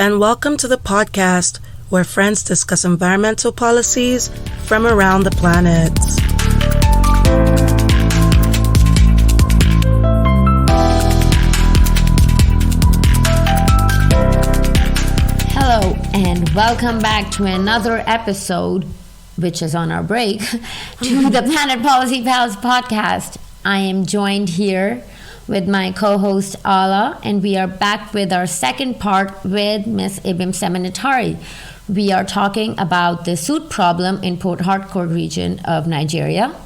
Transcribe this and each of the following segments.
and welcome to the podcast where friends discuss environmental policies from around the planet. Hello, and welcome back to another episode, which is on our break, to the Planet Policy Pals podcast. I am joined here with my co-host Ala, and we are back with our second part with Miss Ibim Semenitari. We are talking about the Soot problem in Port-Harcourt region of Nigeria,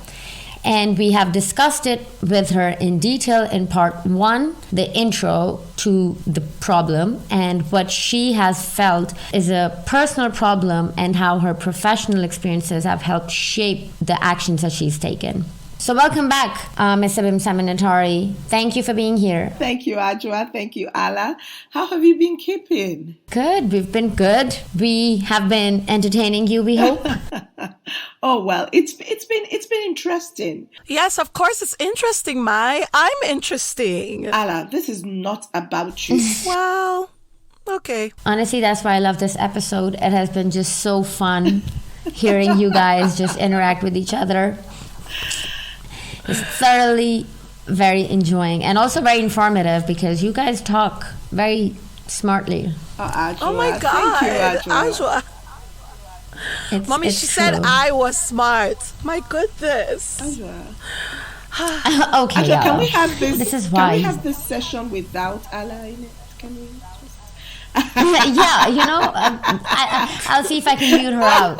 and we have discussed it with her in detail in part one, the intro to the problem and what she has felt is a personal problem and how her professional experiences have helped shape the actions that she's taken. So welcome back, Ms. Ibim Semenitari. Thank you for being here. Thank you, Ajwa. Thank you, Ala. How have you been keeping? Good. We've been good. We have been entertaining you, we hope. Oh, well, it's been interesting. Yes, of course it's interesting, Mai. I'm interesting. Ala, this is not about you. Well, okay. Honestly, that's why I love this episode. It has been just so fun hearing you guys just interact with each other. It's thoroughly very enjoying and also very informative because you guys talk very smartly. Oh my God. Thank you, Ajwa. Mommy, it's she true. said I was smart. My goodness. Ajwa. Okay, Ajwa, yeah. can we have this? This is why. Can we have this session without Ala in it? Can we? Yeah, you know, I'll see if I can mute her out.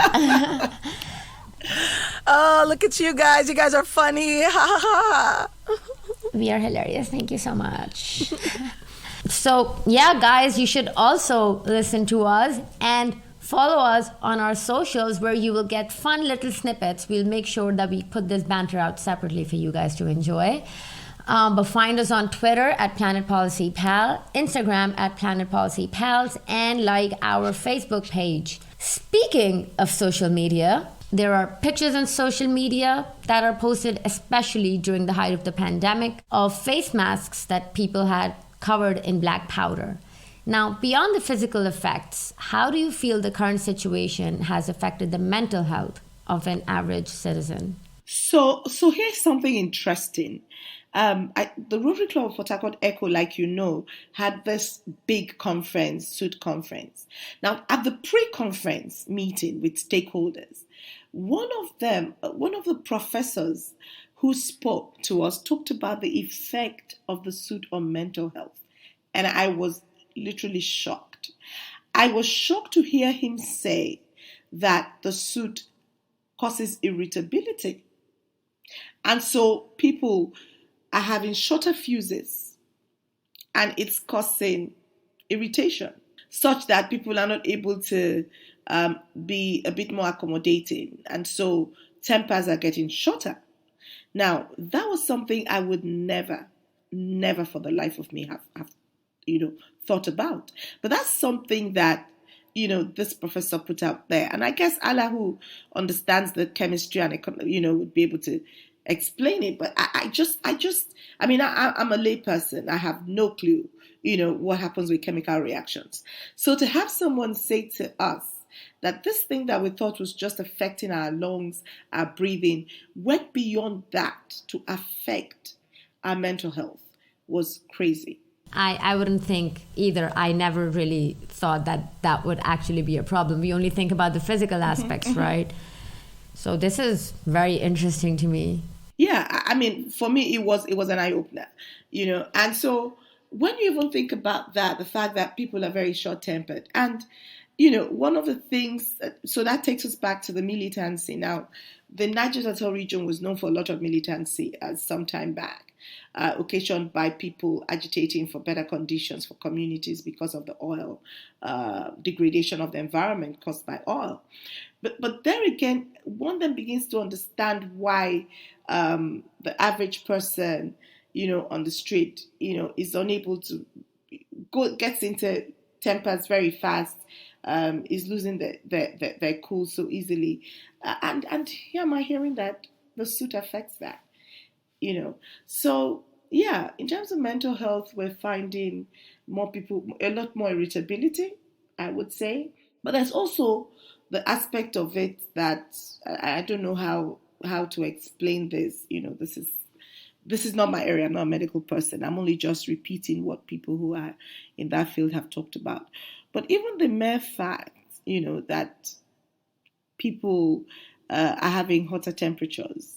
Oh, look at you guys. You guys are funny. Ha ha ha. We are hilarious. Thank you so much. So, yeah, guys, you should also listen to us and follow us on our socials where you will get fun little snippets. We'll make sure that we put this banter out separately for you guys to enjoy. But find us on Twitter at Planet Policy Pal, Instagram at Planet Policy Pals, and like our Facebook page. Speaking of social media, there are pictures on social media that are posted, especially during the height of the pandemic, of face masks that people had covered in black powder. Now, beyond the physical effects, how do you feel the current situation has affected the mental health of an average citizen? So here's something interesting. The Rotary Club of Port-Harcourt Echo, like you know, had this big conference, Soot conference. Now, at the pre-conference meeting with stakeholders, one of the professors who spoke to us talked about the effect of the Soot on mental health. And I was literally shocked. I was shocked to hear him say that the Soot causes irritability. And so people are having shorter fuses and it's causing irritation such that people are not able to be a bit more accommodating. And so tempers are getting shorter. Now, that was something I would never for the life of me have thought about. But that's something that, this professor put out there. And I guess Allah, who understands the chemistry and, would be able to explain it. But I'm a lay person. I have no clue, what happens with chemical reactions. So to have someone say to us that this thing that we thought was just affecting our lungs, our breathing, went beyond that to affect our mental health was crazy. I wouldn't think either. I never really thought that would actually be a problem. We only think about the physical aspects, right? So this is very interesting to me. Yeah, I mean, for me, it was an eye-opener, And so when you even think about that, the fact that people are very short-tempered, and, one of the things, so that takes us back to the militancy. Now, the Niger Delta region was known for a lot of militancy some time back, occasioned by people agitating for better conditions for communities because of the oil, degradation of the environment caused by oil. But there again, one then begins to understand why the average person, on the street, is unable to gets into tempers very fast, is losing their cool so easily. And here am I hearing that the Soot affects that, So, yeah, in terms of mental health, we're finding more people, a lot more irritability, I would say. But there's also the aspect of it that I don't know how to explain this. This is not my area. I'm not a medical person. I'm only just repeating what people who are in that field have talked about. But even the mere fact, that people are having hotter temperatures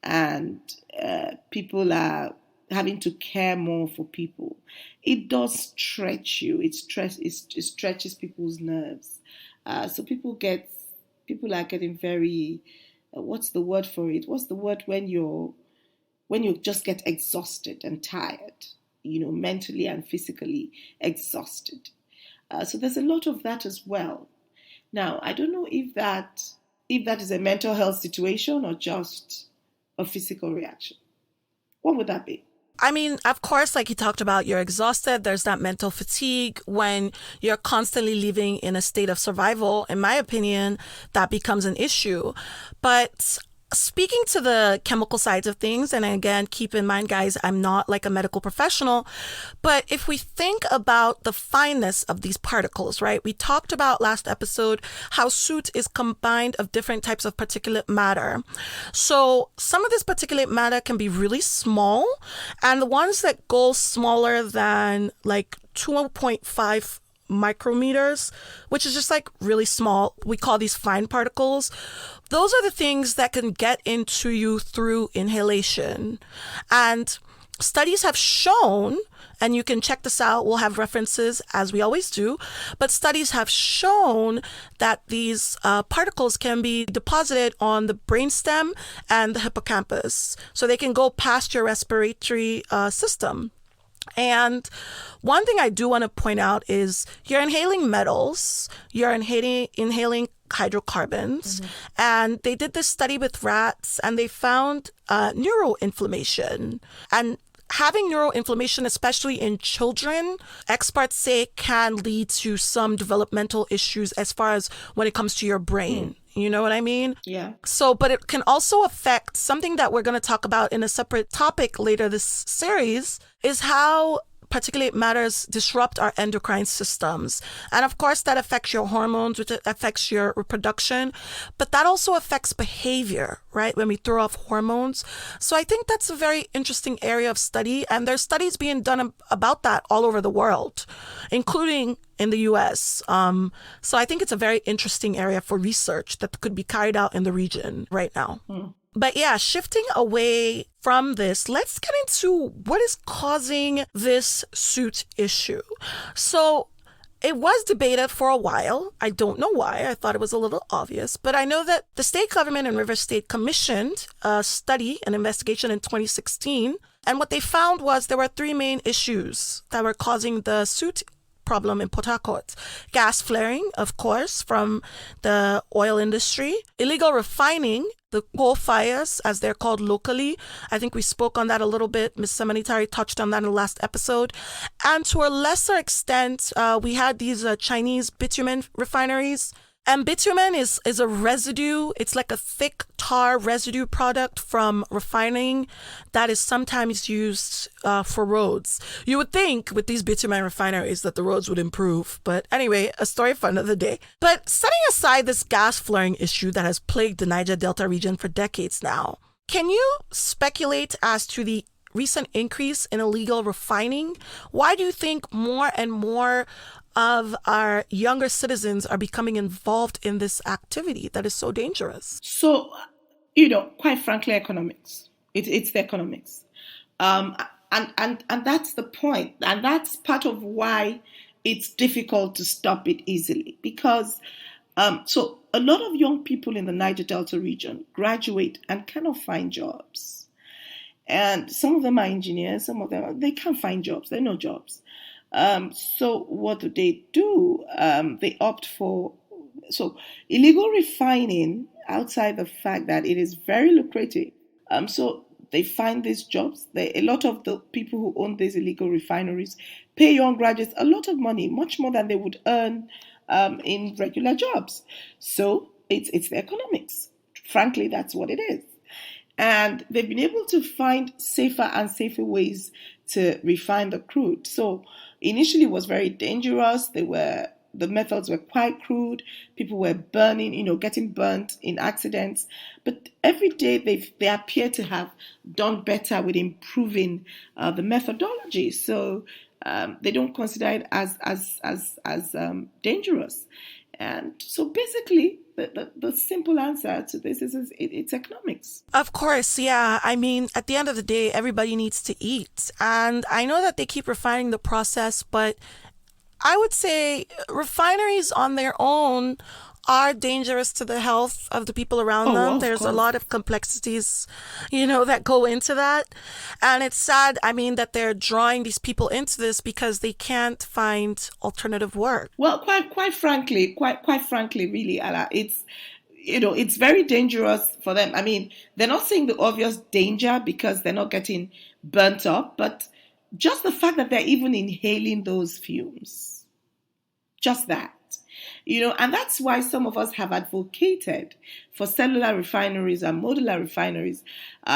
and people are having to care more for people, it does stretch you. It stretches people's nerves. So people are getting very, what's the word for it? What's the word when you just get exhausted and tired, mentally and physically exhausted. So there's a lot of that as well. Now, I don't know if that is a mental health situation or just a physical reaction. What would that be? I mean, of course, like you talked about, you're exhausted. There's that mental fatigue when you're constantly living in a state of survival. In my opinion, that becomes an issue. But speaking to the chemical sides of things, and again, keep in mind, guys, I'm not like a medical professional, but if we think about the fineness of these particles, right? We talked about last episode how soot is combined of different types of particulate matter. So some of this particulate matter can be really small, and the ones that go smaller than like 2.5 micrometers, which is just like really small. We call these fine particles. Those are the things that can get into you through inhalation. And studies have shown, and you can check this out, we'll have references as we always do, but studies have shown that these particles can be deposited on the brainstem and the hippocampus. So they can go past your respiratory system. And one thing I do want to point out is you're inhaling metals, you're inhaling hydrocarbons, and they did this study with rats and they found neuroinflammation. And having neuroinflammation, especially in children, experts say can lead to some developmental issues as far as when it comes to your brain. You know what I mean? Yeah. So, but it can also affect something that we're going to talk about in a separate topic later this series, is how particulate matters disrupt our endocrine systems. And of course, that affects your hormones, which affects your reproduction, but that also affects behavior, right? When we throw off hormones. So I think that's a very interesting area of study. And there's studies being done about that all over the world, including in the US. So I think it's a very interesting area for research that could be carried out in the region right now. But yeah, shifting away from this, let's get into what is causing this soot issue. So it was debated for a while. I don't know why. I thought it was a little obvious. But I know that the state government in River State commissioned a study, an investigation in 2016. And what they found was there were three main issues that were causing the soot problem in Port-Harcourt. Gas flaring, of course, from the oil industry. Illegal refining, the coal fires, as they're called locally. I think we spoke on that a little bit. Ms. Semenitari touched on that in the last episode. And to a lesser extent, we had these Chinese bitumen refineries. And bitumen is a residue. It's like a thick tar residue product from refining that is sometimes used for roads. You would think with these bitumen refineries that the roads would improve. But anyway, a story for another day. But setting aside this gas flaring issue that has plagued the Niger Delta region for decades now, can you speculate as to the recent increase in illegal refining? Why do you think more and more of our younger citizens are becoming involved in this activity that is so dangerous? So, quite frankly, economics. It's the economics. And that's the point. And that's part of why it's difficult to stop it easily. Because, so a lot of young people in the Niger Delta region graduate and cannot find jobs. And some of them are engineers, some of them, they can't find jobs. There are no jobs. So what do? They opt for illegal refining outside the fact that it is very lucrative. So they find these jobs. A lot of the people who own these illegal refineries pay young graduates a lot of money, much more than they would earn in regular jobs. So it's the economics. Frankly, that's what it is. And they've been able to find safer and safer ways to refine the crude. So initially it was very dangerous. They were the methods were quite crude. People were burning, getting burnt in accidents. But every day they appear to have done better with improving the methodology. So they don't consider it as dangerous. And so basically, the simple answer to this is it's economics. Of course, yeah. I mean, at the end of the day, everybody needs to eat. And I know that they keep refining the process, but I would say refineries on their own are dangerous to the health of the people around them. Of There's a course. lot of complexities, that go into that. And it's sad, I mean, that they're drawing these people into this because they can't find alternative work. Well, quite frankly, really, Ala, it's very dangerous for them. I mean, they're not seeing the obvious danger because they're not getting burnt up, but just the fact that they're even inhaling those fumes, just that. And that's why some of us have advocated for cellular refineries and modular refineries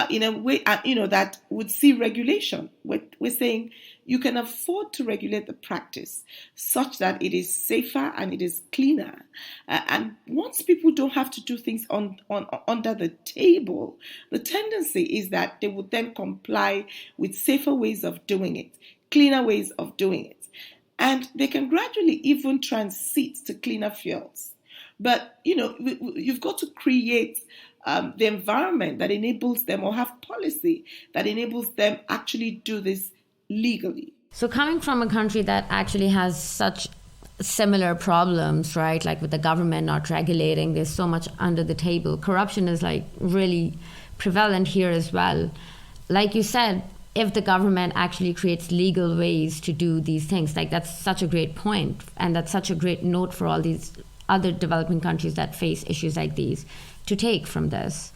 in a way, that would see regulation. We're saying you can afford to regulate the practice such that it is safer and it is cleaner. And once people don't have to do things under the table, the tendency is that they would then comply with safer ways of doing it, cleaner ways of doing it. And they can gradually even transit to cleaner fuels. But, you've got to create the environment that enables them, or have policy that enables them actually do this legally. So coming from a country that actually has such similar problems, right? Like with the government not regulating, there's so much under the table. Corruption is like really prevalent here as well. Like you said, if the government actually creates legal ways to do these things, like that's such a great point, and that's such a great note for all these other developing countries that face issues like these to take from this.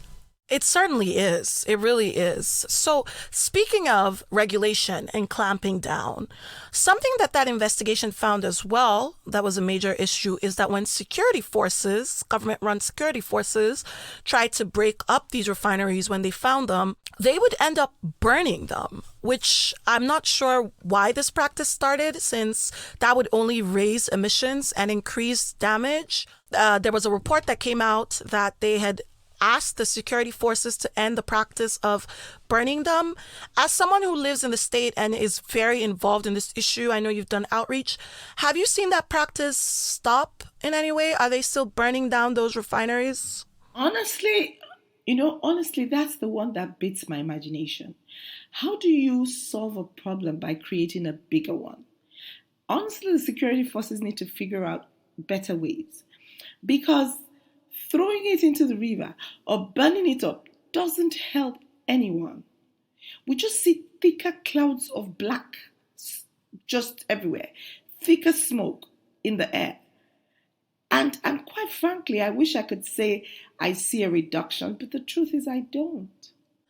It certainly is. It really is. So speaking of regulation and clamping down, something that investigation found as well that was a major issue is that when security forces, government-run security forces, tried to break up these refineries when they found them, they would end up burning them, which I'm not sure why this practice started, since that would only raise emissions and increase damage. There was a report that came out that they had asked the security forces to end the practice of burning them. As someone who lives in the state and is very involved in this issue, I know you've done outreach. Have you seen that practice stop in any way? Are they still burning down those refineries? Honestly, that's the one that beats my imagination. How do you solve a problem by creating a bigger one? Honestly, the security forces need to figure out better ways, because throwing it into the river or burning it up doesn't help anyone. We just see thicker clouds of black just everywhere, thicker smoke in the air. And quite frankly, I wish I could say I see a reduction, but the truth is I don't.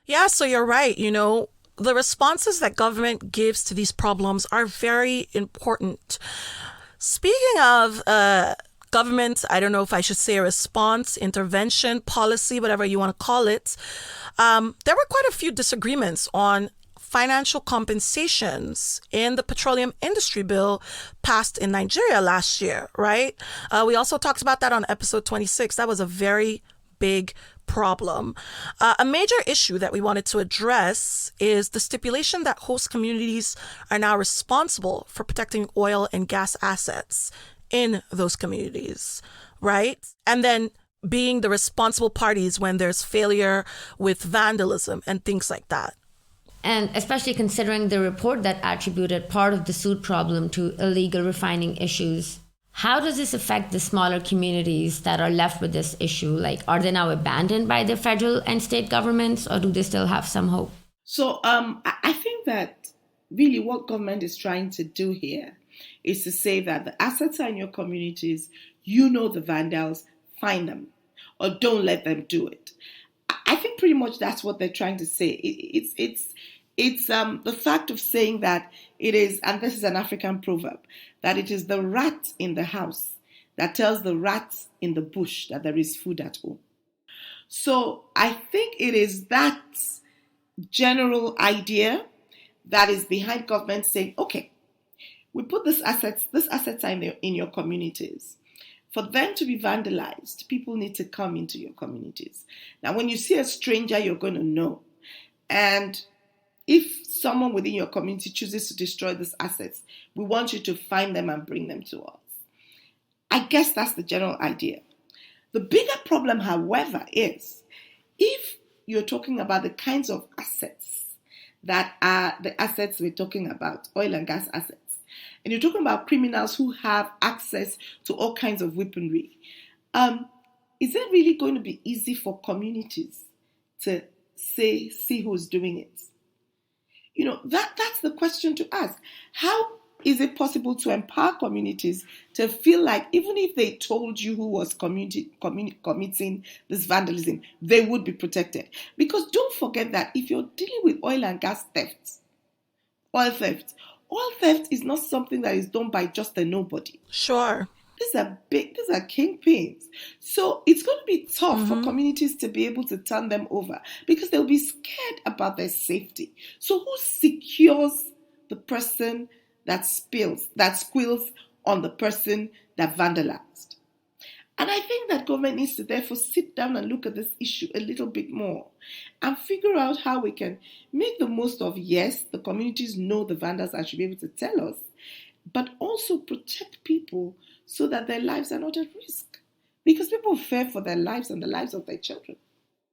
Yeah, so you're right. The responses that government gives to these problems are very important. Speaking of government, I don't know if I should say a response, intervention, policy, whatever you want to call it, there were quite a few disagreements on financial compensations in the Petroleum Industry Bill passed in Nigeria last year, right? We also talked about that on episode 26. That was a very big problem. A major issue that we wanted to address is the stipulation that host communities are now responsible for protecting oil and gas assets in those communities, right? And then being the responsible parties when there's failure with vandalism and things like that. And especially considering the report that attributed part of the Soot problem to illegal refining issues. How does this affect the smaller communities that are left with this issue? Like, are they now abandoned by the federal and state governments, or do they still have some hope? So I think that really what government is trying to do here is to say that the assets are in your communities, the vandals, find them, or don't let them do it. I think pretty much that's what they're trying to say. It's the fact of saying that it is, and this is an African proverb, that it is the rat in the house that tells the rats in the bush that there is food at home. So I think it is that general idea that is behind government saying, okay, We put these assets are in your communities. For them to be vandalized, people need to come into your communities. Now, when you see a stranger, you're going to know. And if someone within your community chooses to destroy these assets, we want you to find them and bring them to us. I guess that's the general idea. The bigger problem, however, is if you're talking about the kinds of assets that are the assets we're talking about, oil and gas assets, and you're talking about criminals who have access to all kinds of weaponry, is it really going to be easy for communities to see who's doing it? That's the question to ask. How is it possible to empower communities to feel like even if they told you who was committing this vandalism, they would be protected? Because don't forget that if you're dealing with oil and gas oil theft is not something that is done by just a nobody. Sure. These are kingpins. So it's going to be tough for communities to be able to turn them over because they'll be scared about their safety. So who secures the person that squeals on the person that vandalized? And I think that government needs to therefore sit down and look at this issue a little bit more and figure out how we can make the most of, yes, the communities know the vandals and should be able to tell us, but also protect people so that their lives are not at risk. Because people fear for their lives and the lives of their children.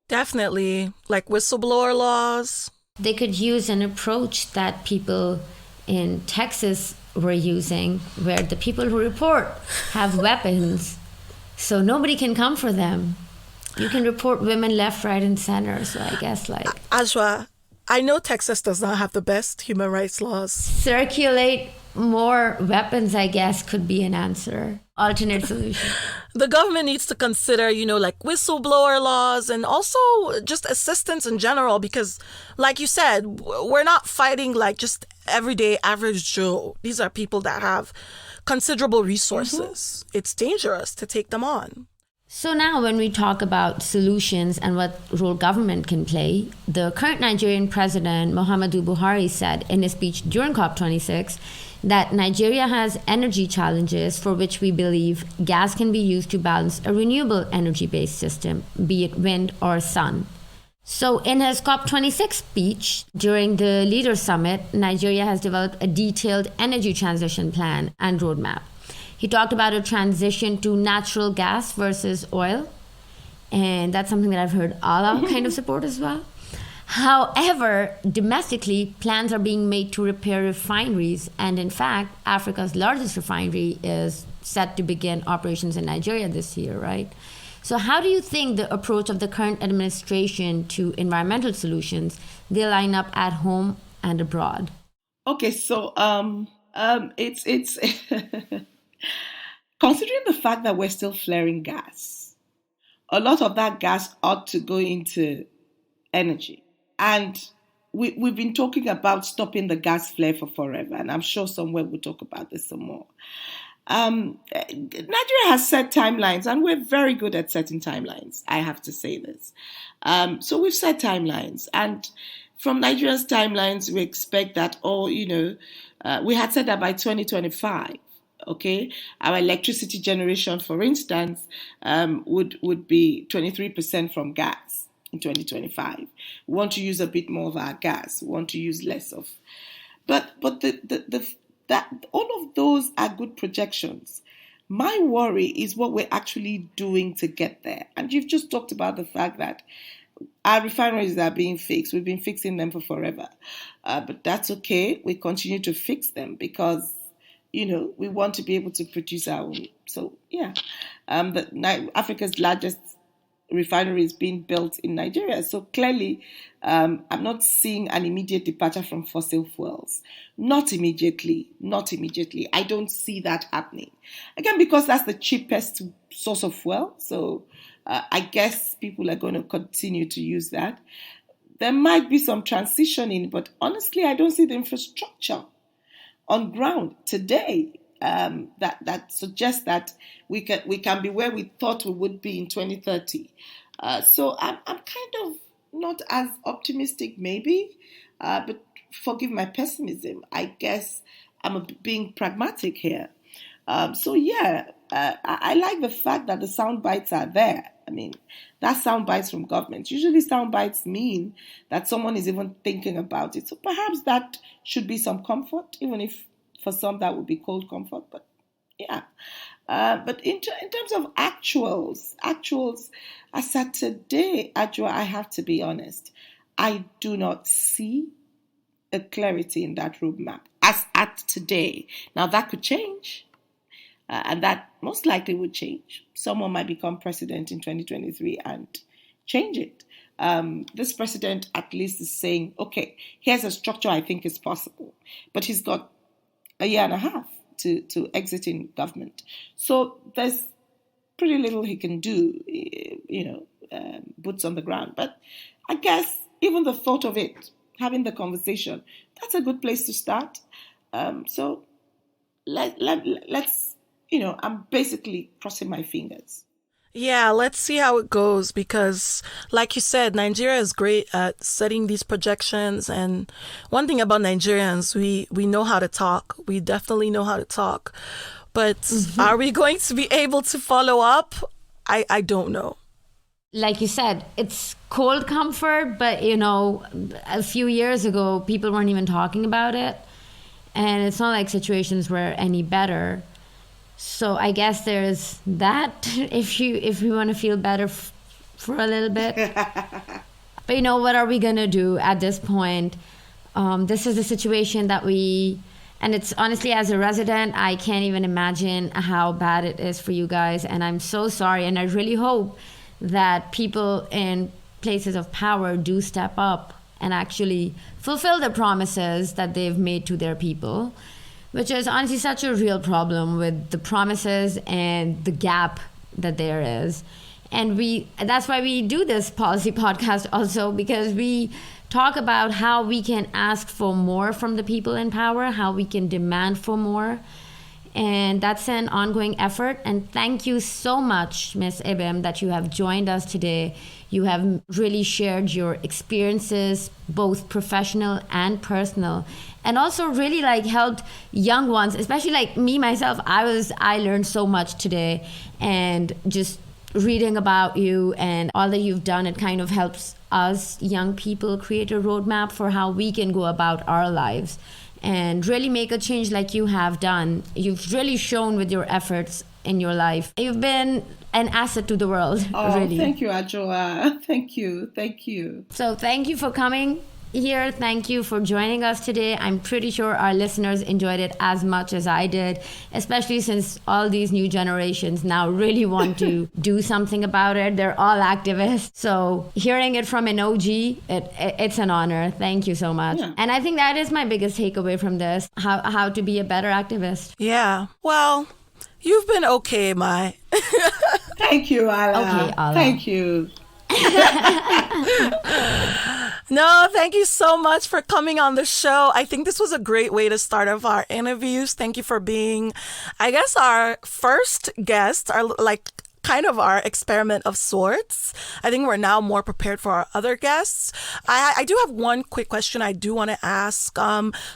Definitely. Like whistleblower laws. They could use an approach that people in Texas were using, where the people who report have weapons, so nobody can come for them. You can report women left, right, and center. So I guess Ajwa, I know Texas does not have the best human rights laws. Circulate more weapons, I guess, could be an answer. Alternate solution. The government needs to consider, like whistleblower laws and also just assistance in general, because like you said, we're not fighting like just everyday average Joe. These are people that have considerable resources. It's dangerous to take them on. So now when we talk about solutions and what role government can play, the current Nigerian president, Muhammadu Buhari, said in his speech during COP26 that Nigeria has energy challenges for which we believe gas can be used to balance a renewable energy-based system, be it wind or sun. So in his COP26 speech during the Leaders Summit, Nigeria has developed a detailed energy transition plan and roadmap. He talked about a transition to natural gas versus oil, and that's something that I've heard Allah kind of support as well. However, domestically, plans are being made to repair refineries, and in fact, Africa's largest refinery is set to begin operations in Nigeria this year, right? So how do you think the approach of the current administration to environmental solutions, they line up at home and abroad? Okay, so it's considering the fact that we're still flaring gas, a lot of that gas ought to go into energy. And we've been talking about stopping the gas flare for forever, and I'm sure somewhere we'll talk about this some more. Nigeria has set timelines, and we're very good at setting timelines. I have to say this. So we've set timelines, and from Nigeria's timelines, we expect that we had said that by 2025, okay, our electricity generation, for instance, would be 23% from gas in 2025. We want to use a bit more of our gas. We want to use less of, but that all of those are good projections. My worry is what we're actually doing to get there. And you've just talked about the fact that our refineries are being fixed. We've been fixing them for forever. But that's okay. We continue to fix them because, we want to be able to produce our own. So, yeah, Africa's largest refinery is being built in Nigeria. So clearly, I'm not seeing an immediate departure from fossil fuels. Not immediately. I don't see that happening. Again, because that's the cheapest source of fuel. So I guess people are going to continue to use that. There might be some transitioning, but honestly, I don't see the infrastructure on ground today that suggests that we can be where we thought we would be in 2030. So I'm kind of not as optimistic, maybe, but forgive my pessimism. I guess being pragmatic here. I like the fact that the sound bites are there. I mean, that's sound bites from government. Usually sound bites mean that someone is even thinking about it. So perhaps that should be some comfort, even if for some that would be cold comfort. But yeah. But in terms of actuals, as at today, Adjoa, I have to be honest, I do not see a clarity in that roadmap as at today. Now that could change. And that most likely would change. Someone might become president in 2023 and change it. This president at least is saying, okay, here's a structure I think is possible. But he's got a year and a half to exit in government. So there's pretty little he can do, boots on the ground. But I guess even the thought of it, having the conversation, that's a good place to start. So let's, I'm basically crossing my fingers. Yeah, let's see how it goes because, like you said, Nigeria is great at setting these projections. And one thing about Nigerians, we know how to talk. We definitely know how to talk. But are we going to be able to follow up? I don't know. Like you said, it's cold comfort, but, a few years ago, people weren't even talking about it. And it's not like situations were any better. So I guess there's that if you want to feel better for a little bit. But what are we going to do at this point? This is a situation that and it's honestly, as a resident, I can't even imagine how bad it is for you guys. And I'm so sorry. And I really hope that people in places of power do step up and actually fulfill the promises that they've made to their people, which is honestly such a real problem with the promises and the gap that there is. And that's why we do this policy podcast also, because we talk about how we can ask for more from the people in power, how we can demand for more. And that's an ongoing effort. And thank you so much, Ms. Ibim, that you have joined us today. You have really shared your experiences, both professional and personal, and also really helped young ones, especially like me, myself. I learned so much today, and just reading about you and all that you've done, it kind of helps us young people create a roadmap for how we can go about our lives and really make a change like you have done. You've really shown with your efforts in your life. You've been an asset to the world, really. Thank you, Adjoa. Thank you. So thank you for coming here. Thank you for joining us today. I'm pretty sure our listeners enjoyed it as much as I did, especially since all these new generations now really want to do something about it. They're all activists. So hearing it from an OG, it's an honor. Thank you so much. Yeah. And I think that is my biggest takeaway from this, how to be a better activist. Yeah. Well, you've been okay, Mai. Thank you, Ala. Okay, Ala. Thank you. No, thank you so much for coming on the show. I think this was a great way to start off our interviews. Thank you for being, I guess, our first guest, kind of our experiment of sorts. I think we're now more prepared for our other guests. I do have one quick question I do want to ask.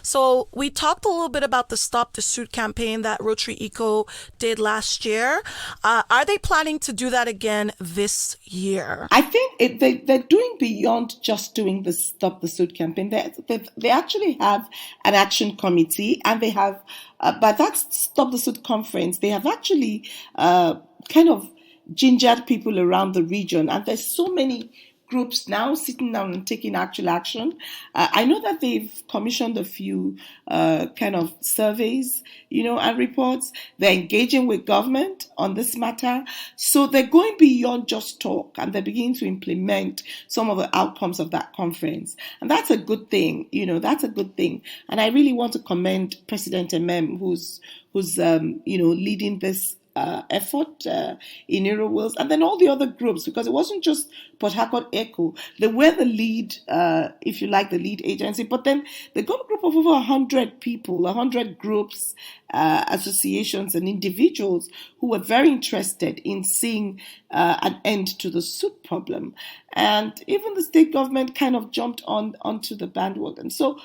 So we talked a little bit about the Stop the Soot campaign that Rotary Eco did last year. Are they planning to do that again this year? I think they're doing beyond just doing the Stop the Soot campaign. They actually have an action committee, and they have, by that Stop the Soot conference, they have actually kind of gingered people around the region. And there's so many groups now sitting down and taking actual action. I know that they've commissioned a few kind of surveys, and reports. They're engaging with government on this matter. So they're going beyond just talk, and they're beginning to implement some of the outcomes of that conference. And that's a good thing, that's a good thing. And I really want to commend President Emem, who's leading this effort in Nero Wills, and then all the other groups, because it wasn't just Port-Harcourt Echo. They were the lead, if you like, the lead agency, but then they got a group of over 100 people, 100 groups, associations and individuals who were very interested in seeing an end to the soot problem. And even the state government kind of jumped onto the bandwagon. So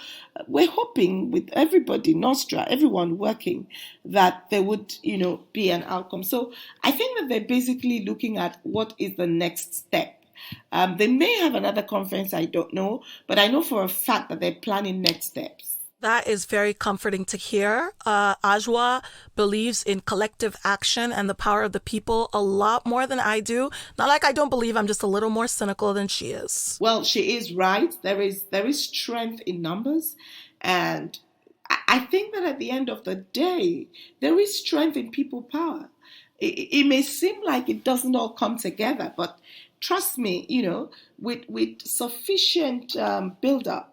we're hoping with everybody, Nostra, everyone working, that there would, be an outcome. So I think that they're basically looking at what is the next step. They may have another conference, I don't know, but I know for a fact that they're planning next steps. That is very comforting to hear. Ajwa believes in collective action and the power of the people a lot more than I do. Not like I don't believe, I'm just a little more cynical than she is. Well, she is right. There is strength in numbers. And I think that at the end of the day, there is strength in people power. It may seem like it doesn't all come together, but trust me, with sufficient build-up,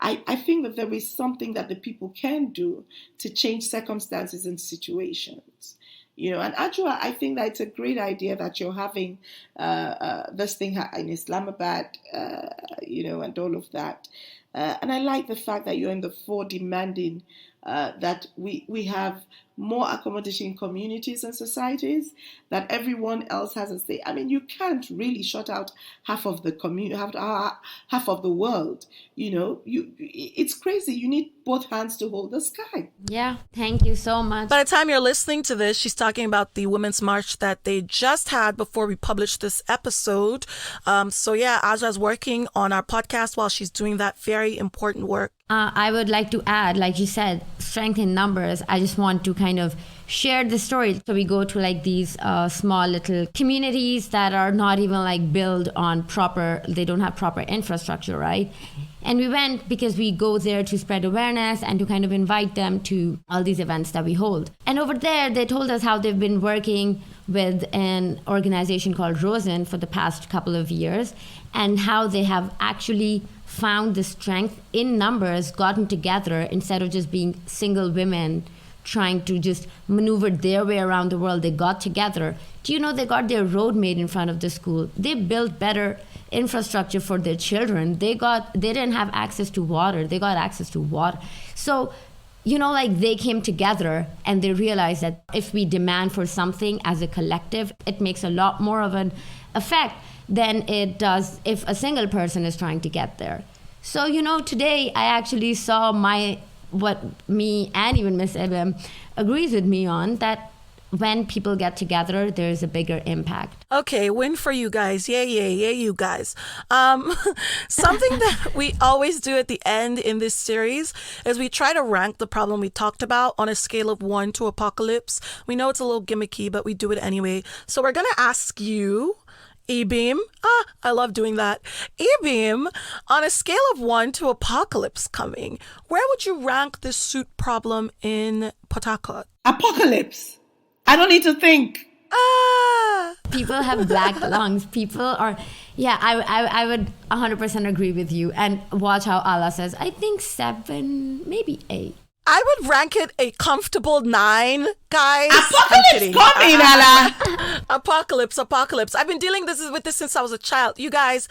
I think that there is something that the people can do to change circumstances and situations. And actually, I think that it's a great idea that you're having this thing in Islamabad, and all of that. And I like the fact that you're in the fore demanding that we have more accommodation in communities and societies, that everyone else has a say. I mean, you can't really shut out half of the community, half of the world. It's crazy. You need both hands to hold the sky. Yeah, thank you so much. By the time you're listening to this, she's talking about the Women's March that they just had before we published this episode. So yeah, Ajwa's working on our podcast while she's doing that very important work. I would like to add, like you said, strength in numbers. I just want to kind of share the story. So we go to like these small little communities that are not even like built on they don't have proper infrastructure, right? And we went because we go there to spread awareness and to kind of invite them to all these events that we hold. And over there, they told us how they've been working with an organization called Rosen for the past couple of years, and how they have actually found the strength in numbers, gotten together instead of just being single women trying to just maneuver their way around the world. They got together. Do you know they got their road made in front of the school? They built better infrastructure for their children. They didn't have access to water. They got access to water. So, they came together and they realized that if we demand for something as a collective, it makes a lot more of an effect than it does if a single person is trying to get there. So, today I actually saw what me and even Miss Ibim agrees with me on, that when people get together, there's a bigger impact. Okay, win for you guys. Yay, you guys. Something that we always do at the end in this series is we try to rank the problem we talked about on a scale of 1 to apocalypse. We know it's a little gimmicky, but we do it anyway. So we're going to ask you, Ibim, I love doing that. Ibim, on a scale of 1 to apocalypse coming, where would you rank this soot problem in Port-Harcourt? Apocalypse. I don't need to think. People have black lungs. People are, I would 100% agree with you. And watch how Allah says, I think 7, maybe 8. I would rank it a comfortable 9, guys. Apocalypse coming, Allah. Apocalypse. I've been dealing with this since I was a child. You guys,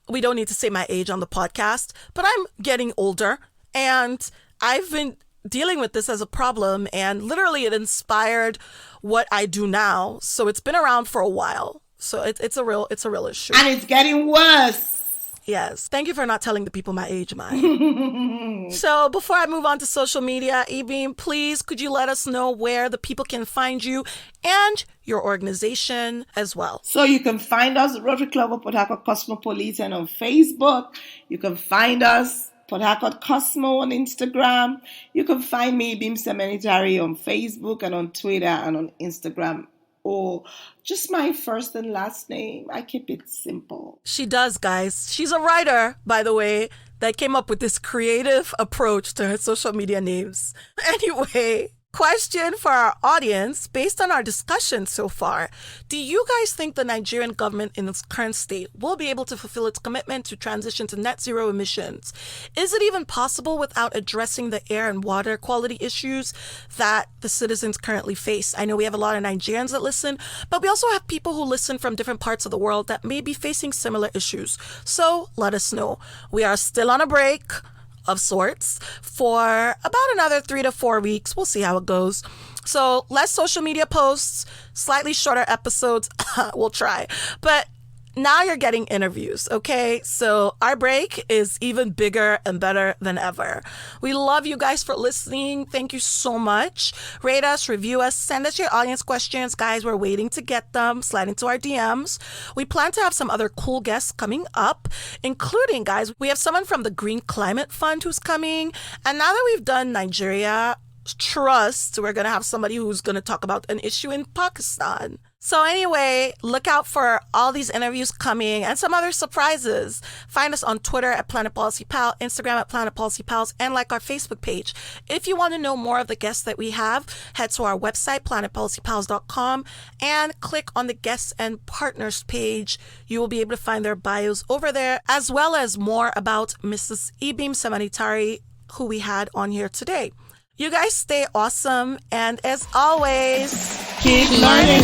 we don't need to say my age on the podcast, but I'm getting older, and I've been dealing with this as a problem, and literally it inspired what I do now. So it's been around for a while. So it's a real issue. And it's getting worse. Yes. Thank you for not telling the people my age, Mai. So before I move on to social media, Ibim, please, could you let us know where the people can find you and your organization as well? So you can find us at Rotary Club of Port-Harcourt Cosmopolitan on Facebook. You can find us Port-Harcourt Cosmo on Instagram. You can find me, Ibim Semenitari, on Facebook and on Twitter and on Instagram, or just my first and last name. I keep it simple. She does, guys. She's a writer, by the way, that came up with this creative approach to her social media names. Anyway, Question for our audience, based on our discussion so far, do you guys think the Nigerian government in its current state will be able to fulfill its commitment to transition to net zero emissions? Is it even possible without addressing the air and water quality issues that the citizens currently face? I know we have a lot of Nigerians that listen, but we also have people who listen from different parts of the world that may be facing similar issues. So let us know. We are still on a break of sorts for about another 3 to 4 weeks. We'll see how it goes. So less social media posts, slightly shorter episodes. We'll try. But now you're getting interviews, okay? So our break is even bigger and better than ever. We love you guys for listening. Thank you so much. Rate us, review us, send us your audience questions. Guys, we're waiting to get them. Slide into our DMs. We plan to have some other cool guests coming up, including, guys, we have someone from the Green Climate Fund who's coming. And now that we've done Nigeria, trust, we're going to have somebody who's going to talk about an issue in Pakistan. So anyway, look out for all these interviews coming and some other surprises. Find us on Twitter at Planet Policy Pal, Instagram at Planet Policy Pals, and like our Facebook page. If you want to know more of the guests that we have, head to our website, planetpolicypals.com, and click on the guests and partners page. You will be able to find their bios over there, as well as more about Mrs. Ibim Semenitari, who we had on here today. You guys stay awesome, and as always, keep learning.